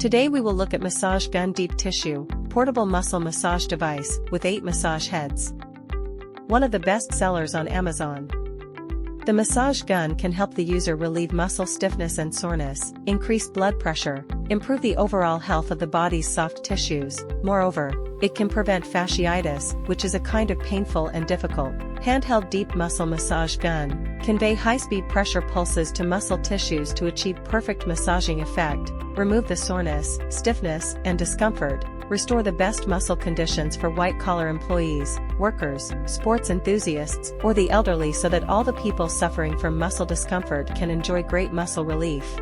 Today we will look at Massage Gun Deep Tissue, portable muscle massage device with 8 massage heads. One of the best sellers on Amazon. The massage gun can help the user relieve muscle stiffness and soreness, increase blood pressure, improve the overall health of the body's soft tissues. Moreover, it can prevent fasciitis, which is a kind of painful and difficult. Handheld deep muscle massage gun, convey high-speed pressure pulses to muscle tissues to achieve perfect massaging effect, remove the soreness, stiffness, and discomfort, restore the best muscle conditions for white-collar employees, workers, sports enthusiasts, or the elderly so that all the people suffering from muscle discomfort can enjoy great muscle relief.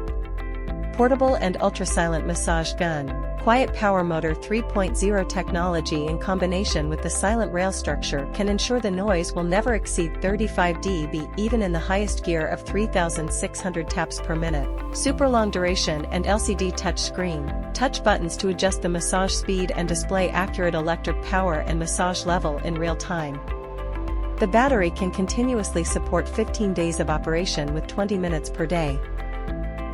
Portable and ultra-silent massage gun, quiet power motor 3.0 technology in combination with the silent rail structure can ensure the noise will never exceed 35 dB even in the highest gear of 3,600 taps per minute. Super long duration and LCD touch screen, touch buttons to adjust the massage speed and display accurate electric power and massage level in real time. The battery can continuously support 15 days of operation with 20 minutes per day.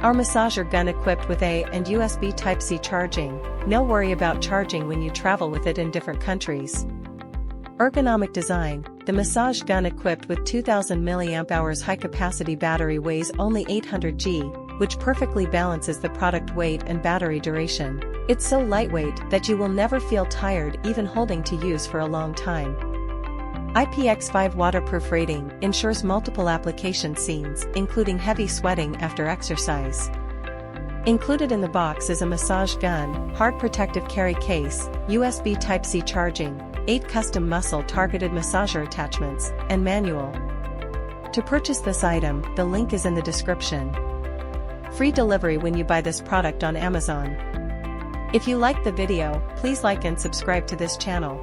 Our massager gun equipped with A and USB Type-C charging, no worry about charging when you travel with it in different countries. Ergonomic design, the massage gun equipped with 2000 mAh high-capacity battery weighs only 800 g, which perfectly balances the product weight and battery duration. It's so lightweight that you will never feel tired even holding to use for a long time. IPX5 waterproof rating ensures multiple application scenes, including heavy sweating after exercise. Included in the box is a massage gun, hard protective carry case, USB Type-C charging, 8 custom muscle-targeted massager attachments, and manual. To purchase this item, the link is in the description. Free delivery when you buy this product on Amazon. If you liked the video, please like and subscribe to this channel.